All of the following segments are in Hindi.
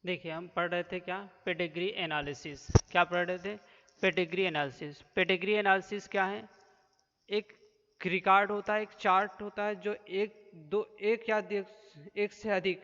देखिए हम पढ़ रहे थे क्या, पेडिग्री एनालिसिस। क्या पढ़ रहे थे? Pedigree analysis. पेडिग्री एनालिसिस क्या है? एक रिकॉर्ड होता है, एक चार्ट होता है जो एक से अधिक,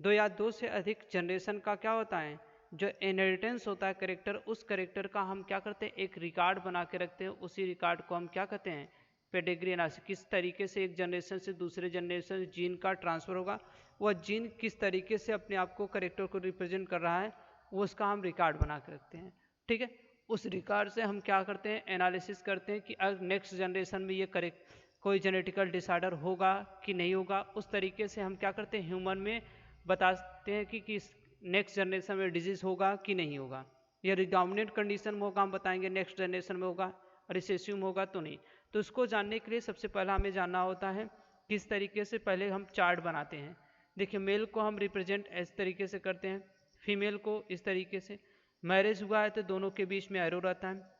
दो से अधिक जनरेशन का क्या होता है, जो इनहेरिटेंस होता है करेक्टर, उस करेक्टर का हम क्या करते हैं, एक रिकॉर्ड बना के रखते हैं। उसी रिकॉर्ड को हम क्या कहते हैं, पेडिग्री एनालिसिस। किस तरीके से एक जनरेशन से दूसरे जनरेशन जीन का ट्रांसफर होगा, वह जीन किस तरीके से अपने आप को करेक्टर को रिप्रेजेंट कर रहा है, वो उसका हम रिकॉर्ड बना के रखते हैं। ठीक है, उस रिकॉर्ड से हम क्या करते हैं, एनालिसिस करते हैं कि अगर नेक्स्ट जनरेशन में ये करेक्ट कोई जेनेटिकल डिसऑर्डर होगा कि नहीं होगा। उस तरीके से हम क्या करते हैं, ह्यूमन में बताते हैं कि किस नेक्स्ट जनरेशन में डिजीज होगा कि नहीं होगा। या रिडोमिनेंट कंडीशन में होगा, हम बताएंगे नेक्स्ट जनरेशन में होगा, रिसेसिव में होगा तो नहीं। तो उसको जानने के लिए सबसे पहला हमें जानना होता है किस तरीके से पहले हम चार्ट बनाते हैं। देखिए, मेल को हम रिप्रेजेंट इस तरीके से करते हैं, फीमेल को इस तरीके से। मैरिज हुआ है तो दोनों के बीच में एरो रहता है।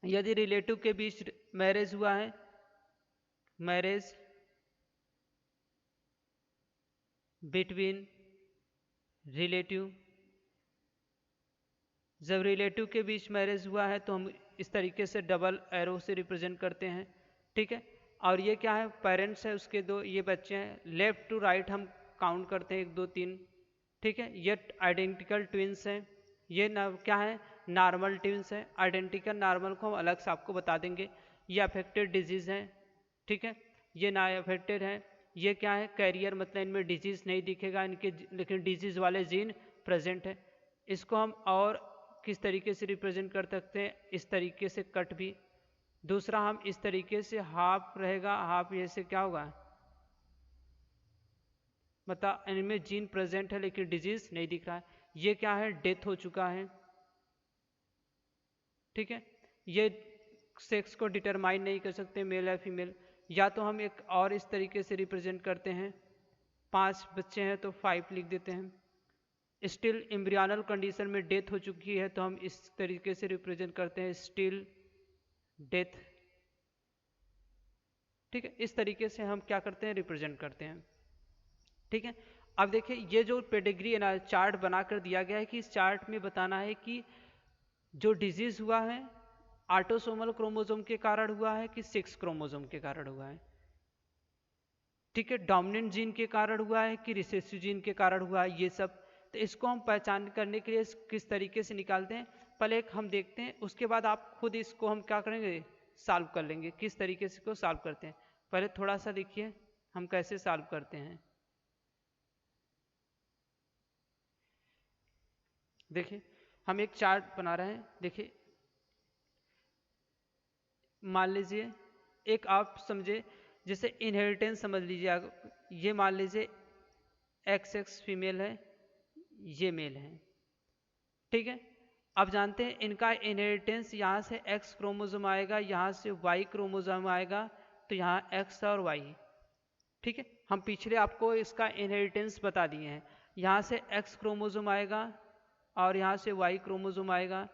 यदि रिलेटिव के बीच मैरिज हुआ है, मैरिज बिटवीन रिलेटिव, जब रिलेटिव के बीच मैरिज हुआ है तो हम इस तरीके से डबल एरो से रिप्रेजेंट करते हैं। ठीक है, और ये क्या है, पेरेंट्स है उसके दो, ये बच्चे हैं, लेफ्ट टू राइट हम काउंट करते हैं, 1 2 3। ठीक है, ये आइडेंटिकल ट्विंस हैं। ये क्या है, नॉर्मल ट्विंस है। आइडेंटिकल नॉर्मल को हम अलग से आपको बता देंगे। ये अफेक्टेड डिजीज है। ठीक है, ये ना अफेक्टेड है। ये क्या है, कैरियर, मतलब इनमें डिजीज नहीं दिखेगा इनके, लेकिन डिजीज वाले जीन प्रेजेंट है। इसको हम और किस तरीके से रिप्रेजेंट कर सकते हैं, इस तरीके से कट भी। दूसरा हम इस तरीके से हाफ रहेगा, हाफ ये से क्या होगा, मतलब इनमें जीन प्रेजेंट है लेकिन डिजीज नहीं दिख रहा है। ये क्या है, डेथ हो चुका है। ठीक है, ये सेक्स को डिटरमाइन नहीं कर सकते मेल या फीमेल। या तो हम एक और इस तरीके से रिप्रेजेंट करते हैं, 5 बच्चे हैं तो 5 लिख देते हैं। स्टिल एम्ब्रियोनल कंडीशन में डेथ हो चुकी है तो हम इस तरीके से रिप्रेजेंट करते हैं, स्टिल डेथ। ठीक है, इस तरीके से हम क्या करते हैं, रिप्रेजेंट करते हैं। ठीक है, अब देखिए ये जो पेडिग्री चार्ट बनाकर दिया गया है कि इस चार्ट में बताना है कि जो डिजीज हुआ है ऑटोसोमल क्रोमोसोम के कारण हुआ है कि 6 क्रोमोसोम के कारण हुआ है। ठीक है, डोमिनेंट जीन के कारण हुआ है कि रिसेसिव जीन के कारण हुआ है, ये सब। तो इसको हम पहचान करने के लिए किस तरीके से निकालते हैं, पहले एक हम देखते हैं, उसके बाद आप खुद इसको हम क्या करेंगे, सॉल्व कर लेंगे, किस तरीके से इसको सॉल्व करते हैं। पहले थोड़ा सा देखिए हम कैसे सॉल्व करते हैं। देखिए, हम एक चार्ट बना रहे हैं। देखिए, मान लीजिए एक आप समझे, जैसे इनहेरिटेंस समझ लीजिए आप। ये मान लीजिए XX फीमेल है, ये मेल है। ठीक है, अब जानते हैं इनका इनहेरिटेंस, यहाँ से X क्रोमोसोम आएगा, यहाँ से Y क्रोमोसोम आएगा, तो यहाँ X और Y। ठीक है, हम पिछले आपको इसका इनहेरिटेंस बता दिए हैं। यहाँ से X क्रोमोसोम आएगा और यहाँ से Y क्रोमोसोम आएगा,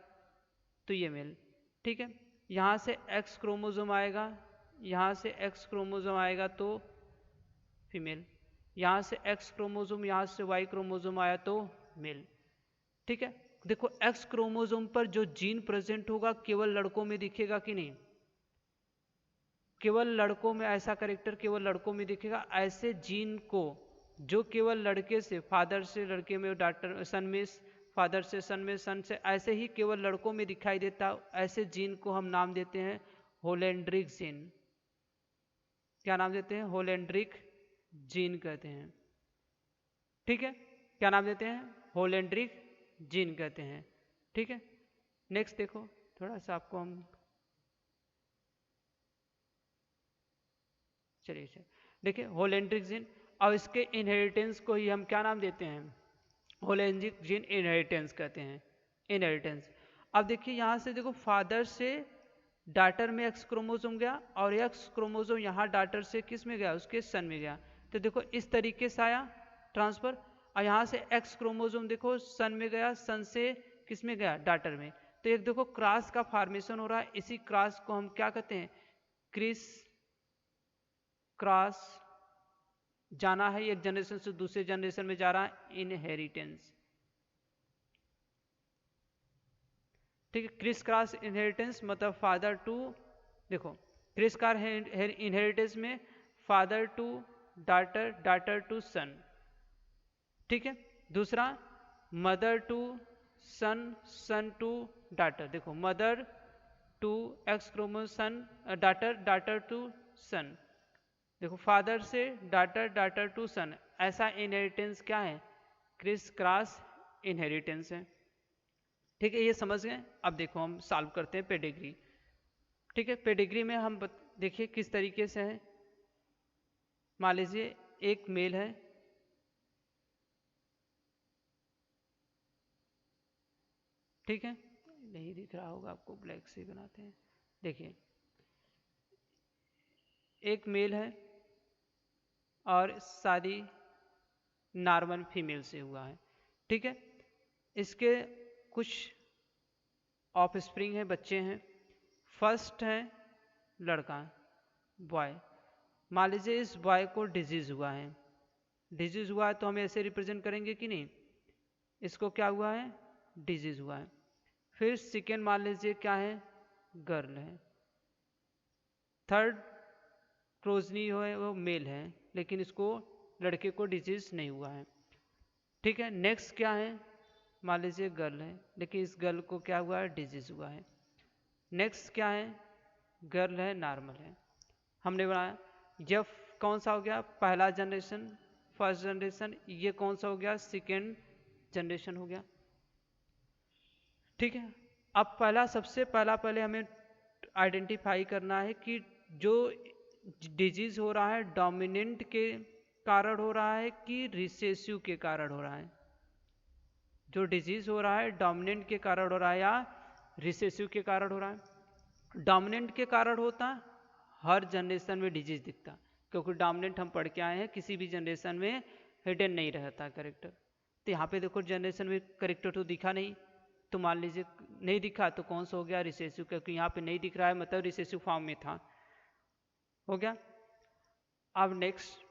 तो ये मेल। ठीक है, यहाँ से X क्रोमोसोम आएगा, यहाँ से X क्रोमोसोम आएगा तो फीमेल। यहाँ से X क्रोमोसोम, यहाँ से Y क्रोमोसोम आया तो मेल। ठीक है, देखो X क्रोमोसोम पर जो जीन प्रेजेंट होगा केवल लड़कों में दिखेगा कि नहीं, केवल लड़कों में, ऐसा करेक्टर केवल लड़कों में दिखेगा। ऐसे जीन को जो केवल लड़के से, फादर से लड़के में, डॉटर सन में, फादर से सन में, सन से, ऐसे ही केवल लड़कों में दिखाई देता, ऐसे जीन को हम नाम देते हैं होलेंड्रिक जीन। क्या नाम देते हैं, होलेंड्रिक जीन कहते हैं। ठीक है, क्या नाम देते हैं, होलेंड्रिक जीन कहते हैं। ठीक है, नेक्स्ट देखो, थोड़ा सा आपको हम, चलिए देखिए होलेंड्रिक जीन। अब इसके इनहेरिटेंस को ही हम क्या नाम देते हैं, होलेंड्रिक जीन इनहेरिटेंस कहते हैं, इनहेरिटेंस। अब देखिए यहाँ से देखो, फादर से डाटर में X क्रोमोसोम गया और X क्रोमोसोम यहाँ डाटर से किस में गया, उसके सन में गया। तो देखो इस तरीके से आया ट्रांसफर। और यहाँ से X क्रोमोसोम देखो सन में गया, सन से किस में गया, डाटर में। तो एक देखो क्रॉस का फॉर्मेशन हो रहा है, इसी क्रॉस को हम क्या कहते हैं, क्रिस क्रॉस। जाना है एक जनरेशन से दूसरे जनरेशन में जा रहा है, इनहेरिटेंस। ठीक है। क्रिस क्रॉस इनहेरिटेंस मतलब फादर टू, देखो क्रिस क्रॉस इनहेरिटेंस में father to daughter, daughter to son, ठीक है। दूसरा mother to son, son to daughter, देखो mother to X chromosome daughter, daughter to son, देखो फादर से डॉटर, डॉटर टू सन, ऐसा इनहेरिटेंस क्या है, क्रिस क्रॉस इनहेरिटेंस है। ठीक है, ये समझ गए। अब देखो हम सॉल्व करते हैं पेडिग्री। ठीक है, पेडिग्री में हम देखिए किस तरीके से है। मान लीजिए एक मेल है, ठीक है, नहीं दिख रहा होगा आपको, ब्लैक से बनाते हैं। देखिए एक मेल है और शादी नॉर्मल फीमेल से हुआ है, ठीक है। इसके कुछ ऑफ स्प्रिंग है, बच्चे हैं। फर्स्ट है लड़का, बॉय। मान लीजिए इस बॉय को डिजीज हुआ है, डिजीज हुआ है तो हम ऐसे रिप्रेजेंट करेंगे कि नहीं, इसको क्या हुआ है, डिजीज हुआ है। फिर सेकेंड मान लीजिए क्या है, गर्ल है। थर्ड प्रोजनी है वो मेल है, लेकिन इसको लड़के को डिजीज नहीं हुआ है, ठीक है। नेक्स्ट क्या है, मान लीजिए गर्ल है, लेकिन इस गर्ल को क्या हुआ है, डिजीज हुआ है। नेक्स्ट क्या है, गर्ल है, नॉर्मल है। हमने बनाया जब कौन सा हो गया, पहला जनरेशन, फर्स्ट जनरेशन, ये कौन सा हो गया, सेकेंड जनरेशन हो गया, ठीक है। अब पहला सबसे पहले हमें आइडेंटिफाई करना है कि जो डिजीज हो रहा है डोमिनेंट के कारण हो रहा है कि रिसेसिव के कारण हो रहा है। जो डिजीज हो रहा है डोमिनेंट के कारण हो रहा है या रिसेसिव के कारण हो रहा है। डोमिनेंट के कारण होता हर जनरेशन में डिजीज दिखता, क्योंकि डोमिनेंट हम पढ़ के आए हैं किसी भी जनरेशन में हिडन नहीं रहता करेक्टर। तो यहाँ पे देखो जनरेशन में करेक्टर तो दिखा नहीं, तो मान लीजिए नहीं दिखा तो कौन सा हो गया, रिसेसिव, क्योंकि यहाँ पे नहीं दिख रहा है मतलब रिसेसिव फॉर्म में था, हो गया। अब नेक्स्ट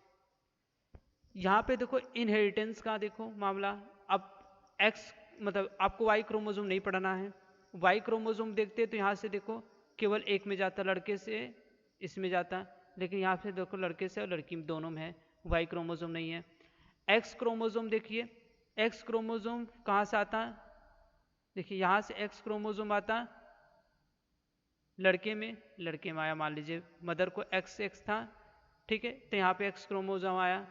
यहाँ पे देखो इनहेरिटेंस का देखो मामला। अब एक्स मतलब आपको वाई क्रोमोसोम नहीं पढ़ना है, वाई क्रोमोसोम देखते तो यहाँ से देखो केवल एक में जाता, लड़के से इसमें जाता, लेकिन यहाँ से देखो लड़के से और लड़की दोनों में है, वाई क्रोमोसोम नहीं है। एक्स क्रोमोसोम देखिए, एक्स क्रोमोसोम कहाँ से आता, देखिए यहाँ से एक्स क्रोमोसोम आता लड़के में, लड़के में आया, मान लीजिए मदर को एक्स एक्स था, ठीक है, तो यहाँ पे एक्स क्रोमोसोम आया,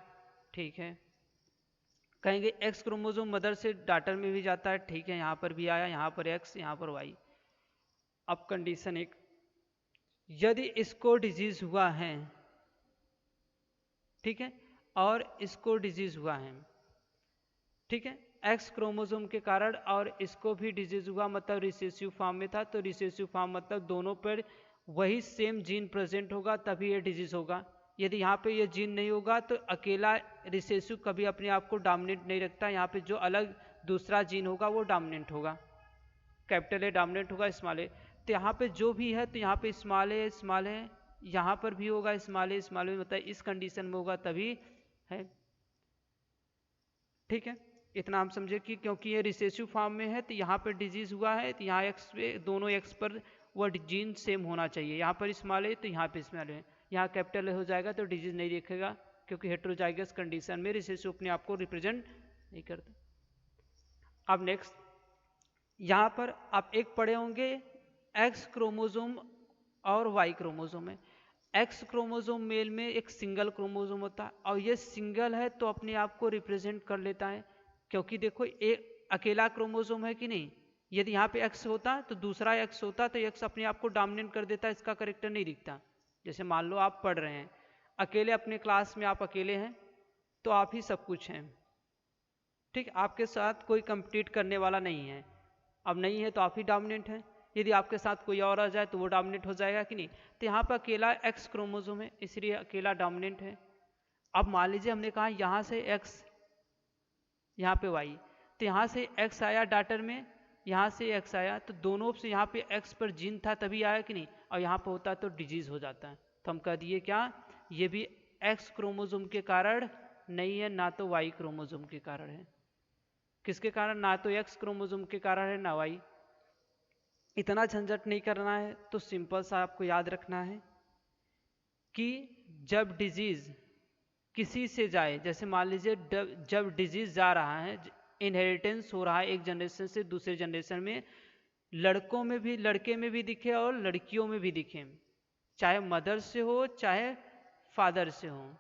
ठीक है। कहेंगे एक्स क्रोमोसोम मदर से डॉटर में भी जाता है, ठीक है, यहाँ पर भी आया, यहाँ पर एक्स, यहाँ पर वाई। अब कंडीशन एक, यदि इसको डिजीज हुआ है, ठीक है, और इसको डिजीज हुआ है, ठीक है, एक्स क्रोमोसोम के कारण, और इसको भी डिजीज हुआ मतलब रिसेसिव फॉर्म में था, तो रिसेसिव फॉर्म मतलब दोनों पर वही सेम जीन प्रेजेंट होगा तभी ये डिजीज होगा। यदि यहाँ पे ये जीन नहीं होगा तो अकेला रिसेसिव कभी अपने आप को डोमिनेंट नहीं रखता, यहाँ पे जो अलग दूसरा जीन होगा वो डोमिनेंट होगा, कैपिटल ए डोमिनेंट होगा स्मॉल ए। तो यहाँ पे जो भी है तो यहाँ पे स्मॉल ए स्मॉल है, यहाँ पर भी होगा स्मॉल ए स्मॉल ए, मतलब इस कंडीशन में होगा तभी है, ठीक है। इतना हम समझे कि क्योंकि ये रिसेसिव फॉर्म में है तो यहाँ पर डिजीज हुआ है, तो यहाँ एक्स पे दोनों एक्स पर वह जीन सेम होना चाहिए, यहाँ पर स्मॉल है तो यहाँ पे स्मॉल है, यहाँ कैपिटल हो जाएगा तो डिजीज नहीं दिखेगा, क्योंकि हेट्रोजाइगस कंडीशन में रिसेसिव अपने आप को रिप्रेजेंट नहीं करता। अब नेक्स्ट यहाँ पर आप एक पढ़े होंगे एक्स क्रोमोसोम और वाई क्रोमोसोम है। एक्स क्रोमोसोम मेल में एक सिंगल क्रोमोसोम होता है, और ये सिंगल है तो अपने आप को रिप्रेजेंट कर लेता है, क्योंकि देखो एक अकेला क्रोमोसोम है कि नहीं, यदि यहाँ पे एक्स होता तो दूसरा एक्स होता तो एक्स अपने आप को डोमिनेट कर देता, इसका करेक्टर नहीं दिखता। जैसे मान लो आप पढ़ रहे हैं अकेले, अपने क्लास में आप अकेले हैं तो आप ही सब कुछ हैं, ठीक, आपके साथ कोई कंपीट करने वाला नहीं है, अब नहीं है तो आप ही डोमिनेंट हैं। यदि आपके साथ कोई और आ जाए तो वो डोमिनेट हो जाएगा कि नहीं, तो यहाँ पर अकेला एक्स क्रोमोसोम है इसलिए अकेला डोमिनेंट है। अब मान लीजिए हमने कहा यहाँ से एक्स, यहाँ पे वाई, तो यहाँ से एक्स आया डॉटर में, यहाँ से एक्स आया, तो दोनों से यहाँ पे एक्स पर जीन था तभी आया कि नहीं, और यहाँ पे होता तो डिजीज हो जाता है। तो हम कह दिए क्या, ये भी एक्स क्रोमोसोम के कारण नहीं है, ना तो वाई क्रोमोसोम के कारण है। किसके कारण, ना तो एक्स क्रोमोसोम के कारण है ना वाई। इतना झंझट नहीं करना है, तो सिंपल सा आपको याद रखना है कि जब डिजीज किसी से जाए, जैसे मान लीजिए जब डिजीज जा रहा है, इनहेरिटेंस हो रहा है एक जनरेशन से दूसरे जनरेशन में, लड़कों में भी, लड़के में भी दिखे और लड़कियों में भी दिखे, चाहे मदर से हो चाहे फादर से हो,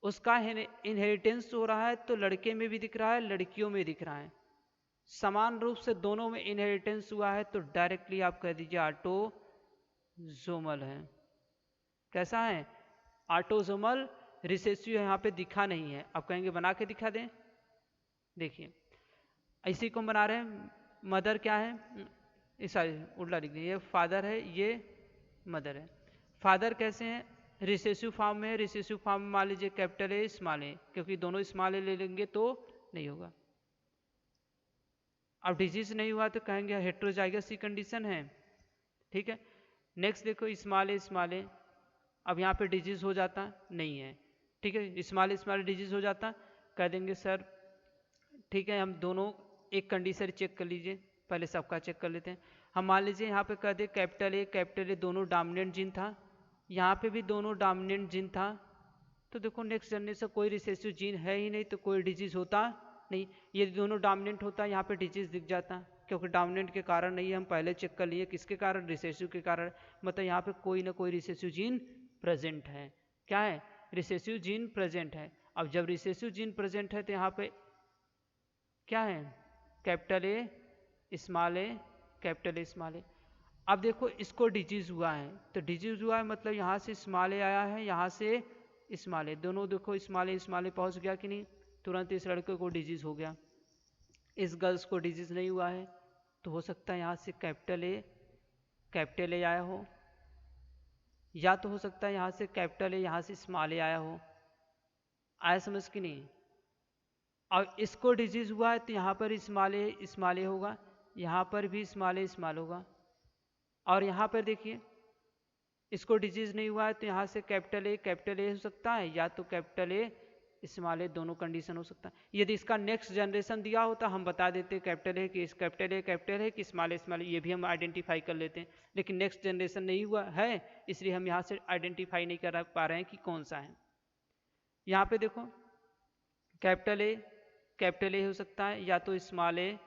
उसका इनहेरिटेंस हो रहा है तो लड़के में भी दिख रहा है लड़कियों में दिख रहा है, समान रूप से दोनों में इनहेरिटेंस हुआ है, तो डायरेक्टली आप कह दीजिए ऑटोजोमल है। कैसा है? ऑटोजोमल। रिसेसिव यहाँ पे दिखा नहीं है, आप कहेंगे बना के दिखा दें। देखिए इसी को बना रहे हैं। मदर क्या है, सॉरी उल्टा लिख दिया, ये फादर है ये मदर है। फादर कैसे हैं? रिसेसिव फॉर्म में। रिसेसिव फॉर्म में मान लीजिए कैपिटल ए स्मॉल ए, क्योंकि दोनों स्मॉल ए ले लेंगे तो नहीं होगा। अब डिजीज नहीं हुआ तो कहेंगे हेट्रोजाइगस की कंडीशन है। ठीक है, नेक्स्ट देखो स्मॉल ए, अब यहाँ पे डिजीज हो जाता नहीं है। ठीक है, स्मॉल डिजीज हो जाता, कह देंगे सर ठीक है, हम दोनों एक कंडीशन चेक कर लीजिए, पहले सबका चेक कर लेते हैं। हम मान लीजिए यहाँ पे कह दे कैपिटल ए दोनों डोमिनेंट जीन था, यहाँ पे भी दोनों डोमिनेंट जीन था, तो देखो नेक्स्ट जनरेशन कोई रिसेसिव जीन है ही नहीं, तो कोई डिजीज होता नहीं। ये दोनों डोमिनेंट होता यहाँ पे डिजीज दिख जाता, क्योंकि डोमिनेंट के कारण नहीं है, हम पहले चेक कर लिए किसके कारण, रिसेसिव के कारण, मतलब यहाँ पे कोई ना कोई रिसेसिव जीन प्रेजेंट है। क्या है? रिसेसिव जीन प्रेजेंट है। अब जब रिसेसिव जीन प्रेजेंट है तो यहाँ पे क्या है? Capital A small A, capital A small A. अब देखो इसको डिजीज हुआ है, तो डिजीज हुआ है मतलब यहाँ से स्मॉल ए आया है, यहाँ से स्मॉल ए, दोनों देखो स्मॉल ए पहुँच गया कि नहीं, तुरंत इस लड़के को डिजीज हो गया। इस गर्ल्स को डिजीज नहीं हुआ है, तो हो सकता है यहाँ से कैपिटल ए आया हो, या तो हो सकता है यहाँ से कैपिटल ए यहाँ से स्मॉल ए आया हो। आया समझ कि नहीं? अब इसको डिजीज हुआ है तो यहाँ पर स्मॉल ए होगा, यहाँ पर भी स्मॉल होगा, और यहाँ पर देखिए इसको डिजीज नहीं हुआ है तो यहाँ से कैपिटल ए हो सकता है, या तो कैपिटल ए स्मॉल ए, दोनों कंडीशन हो सकता है। यदि इसका नेक्स्ट जनरेशन दिया होता हम बता देते कैपिटल है कि स्मॉल ए, ये भी हम आइडेंटिफाई कर लेते हैं, लेकिन नेक्स्ट जनरेशन नहीं हुआ है, इसलिए हम यहाँ से आइडेंटिफाई नहीं कर पा रहे हैं कि कौन सा है। यहाँ पे देखो कैपिटल ए हो सकता है, या तो स्मॉल ए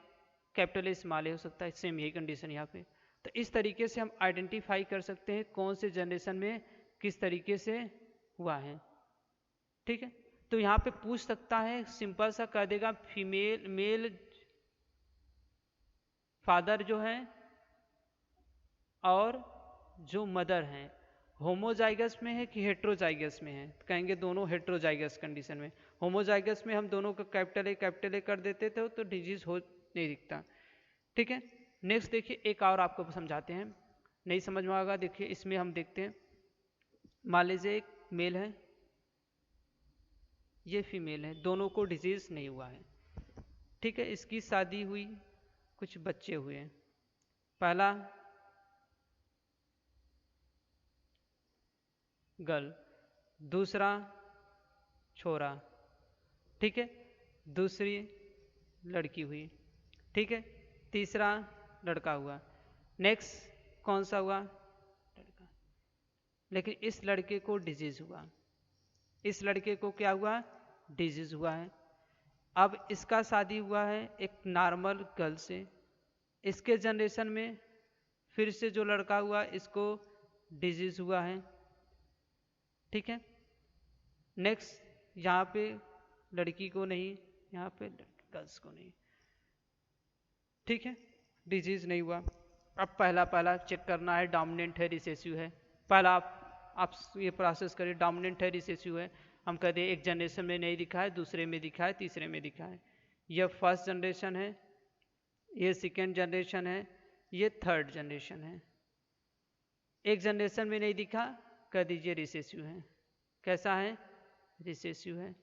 कैपिटल ए हो सकता है, सेम यही कंडीशन यहाँ पे। तो इस तरीके से हम आइडेंटिफाई कर सकते हैं कौन से जनरेशन में किस तरीके से हुआ है। ठीक है, तो यहाँ पे पूछ सकता है, सिंपल सा कह देगा मेल फादर जो है और जो मदर है होमोजाइगस में है कि हेट्रोजाइगस में है, तो कहेंगे दोनों हेट्रोजाइगस कंडीशन में। होमोजाइगस में हम दोनों को कैपिटल ए कर देते थे तो डिजीज हो नहीं दिखता। ठीक है, नेक्स्ट देखिए एक और आपको समझाते हैं, नहीं समझ में आएगा। देखिए इसमें हम देखते हैं, मान लीजिए एक मेल है ये फीमेल है, दोनों को डिजीज नहीं हुआ है। ठीक है, इसकी शादी हुई, कुछ बच्चे हुए हैं, पहला गर्ल, दूसरा छोरा, ठीक है, दूसरी लड़की हुई, ठीक है, तीसरा लड़का हुआ, नेक्स्ट कौन सा हुआ? लड़का। लेकिन इस लड़के को डिजीज हुआ, इस लड़के को क्या हुआ? डिजीज हुआ है। अब इसका शादी हुआ है एक नॉर्मल गर्ल से, इसके जनरेशन में फिर से जो लड़का हुआ इसको डिजीज हुआ है। ठीक है, नेक्स्ट यहाँ पे लड़की को नहीं, यहाँ पे गर्ल्स को नहीं। ठीक है, डिजीज नहीं हुआ। अब पहला चेक करना है डोमिनेंट है रिसेसिव है। पहला आप ये प्रोसेस करिए, डोमिनेंट है रिसेसिव है, हम कहते हैं एक जनरेशन में नहीं दिखा है, दूसरे में दिखा है, तीसरे में दिखा है। यह फर्स्ट जनरेशन है, ये सेकेंड जनरेशन है, ये थर्ड जनरेशन है। एक जनरेशन में नहीं दिखा, कह दीजिए रिसेसिव है। कैसा है? रिसेसिव है।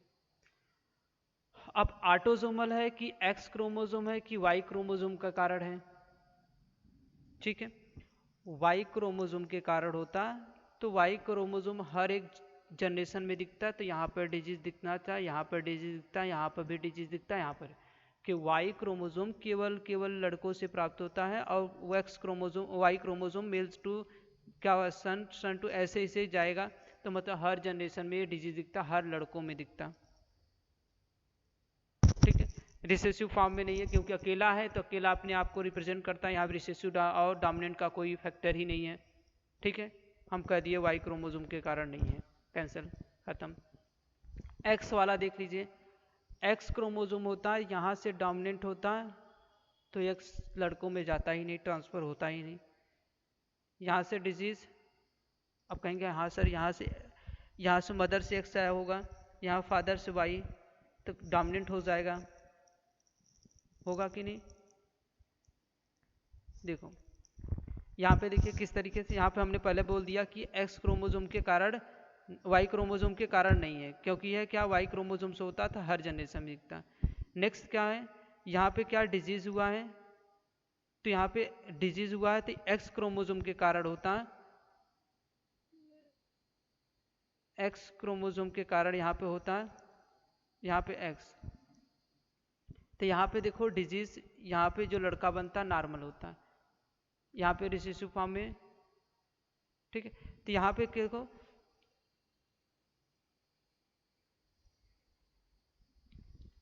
अब ऑटोसोमल है कि एक्स क्रोमोसोम है कि वाई क्रोमोसोम का कारण है? ठीक है, वाई क्रोमोसोम के कारण होता, तो वाई क्रोमोसोम हर एक जनरेशन में दिखता है, तो यहाँ पर डिजीज दिखना था, यहाँ पर डिजीज दिखता है, यहाँ पर भी डिजीज दिखता है, यहाँ पर। कि वाई क्रोमोसोम केवल लड़कों से प्राप्त होता है और वाई क्रोमोसोम मेल्स टू क्या सन टू ऐसे ऐसे जाएगा, तो मतलब हर जनरेशन में ये डिजीज दिखता, हर लड़कों में दिखता। ठीक है, रिसेसिव फॉर्म में नहीं है क्योंकि अकेला है, तो अकेला अपने आप को रिप्रेजेंट करता है, यहाँ पर रिसेसिव और डोमिनेंट का कोई फैक्टर ही नहीं है। ठीक है, हम कह दिए वाई क्रोमोसोम के कारण नहीं है, कैंसिल, खत्म। एक्स वाला देख लीजिए, एक्स क्रोमोसोम होता है, यहाँ से डोमिनेंट होता है, तो एक्स लड़कों में जाता ही नहीं, ट्रांसफर होता ही नहीं। यहाँ से डिजीज, अब कहेंगे हाँ सर यहाँ से मदर से एक्स आया होगा, यहाँ फादर से वाई, तो डोमिनेंट हो जाएगा, होगा कि नहीं? देखो यहाँ पे देखिए किस तरीके से, यहाँ पे हमने पहले बोल दिया कि एक्स क्रोमोसोम के कारण, वाई क्रोमोसोम के कारण नहीं है, क्योंकि यह क्या वाई क्रोमोसोम से होता था, हर जनरेशन में दिखता। नेक्स्ट क्या है, यहाँ पे क्या डिजीज हुआ है, तो यहाँ पे डिजीज हुआ है तो एक्स क्रोमोसोम के कारण होता है, एक्स क्रोमोसोम के कारण यहाँ पे होता है, यहाँ पे एक्स, तो यहाँ पे देखो डिजीज, यहाँ पे जो लड़का बनता है नॉर्मल होता है, यहाँ पे रिसेसिव फॉर्म में। ठीक है, तो यहाँ पे देखो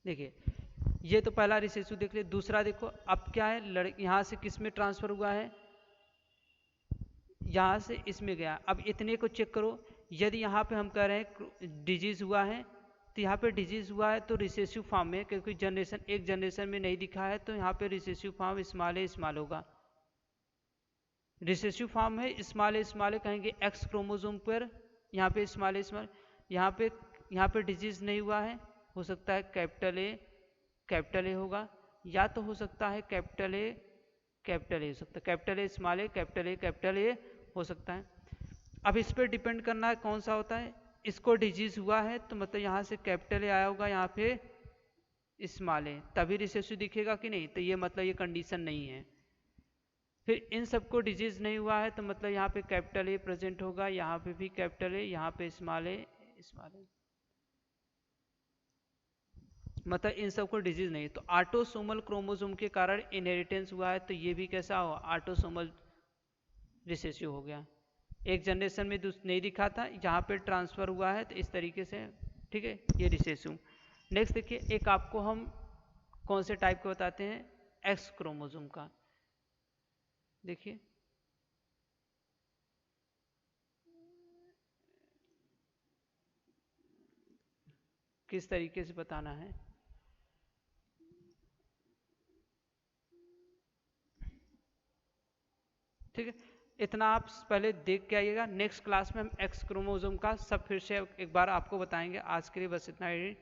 देखिए, ये तो पहला रिसेसिव देख ले। दूसरा देखो अब क्या है, यहाँ से किस में ट्रांसफर हुआ है, यहाँ से इसमें गया। अब इतने को चेक करो, यदि यहाँ पे हम कह रहे हैं डिजीज हुआ है, तो यहाँ पे डिजीज हुआ है तो रिसेसिव फॉर्म में, क्योंकि एक जनरेशन में नहीं दिखा है, तो यहाँ पे रिसेसिव फॉर्म स्मॉल होगा। रिसेसिव फॉर्म है स्मॉल कहेंगे एक्स क्रोमोसोम पर, यहाँ पे स्मॉल, यहाँ पे डिजीज नहीं हुआ है, हो सकता है कैपिटल ए होगा, या तो हो सकता है कैपिटल ए हो सकता है, कैपिटल ए हो सकता है। अब इस पर डिपेंड करना है कौन सा होता है, इसको डिजीज हुआ है तो मतलब यहाँ से कैपिटल ए आया होगा, यहाँ पे स्मॉल ए, तभी रिसेसिव दिखेगा कि नहीं, तो ये मतलब ये कंडीशन नहीं है। फिर इन सबको डिजीज नहीं हुआ है तो मतलब यहाँ पे कैपिटल ए प्रेजेंट होगा, यहाँ पे भी कैपिटल ए, यहाँ पे स्मॉल ए, मतलब इन सबको डिजीज नहीं। तो ऑटोसोमल क्रोमोसोम के कारण इनहेरिटेंस हुआ है, तो ये भी कैसा हो, ऑटोसोमल रिसेसिव हो गया। एक जनरेशन में नहीं दिखा था, यहाँ पे ट्रांसफर हुआ है, तो इस तरीके से। ठीक है, ये रिसेसिव। नेक्स्ट देखिए, एक आपको हम कौन से टाइप को बताते हैं, एक्स क्रोमोसोम का। देखिए किस तरीके से बताना है। ठीक है, इतना आप पहले देख के आइएगा। नेक्स्ट क्लास में हम एक्स क्रोमोसोम का सब फिर से एक बार आपको बताएंगे। आज के लिए बस इतना ही।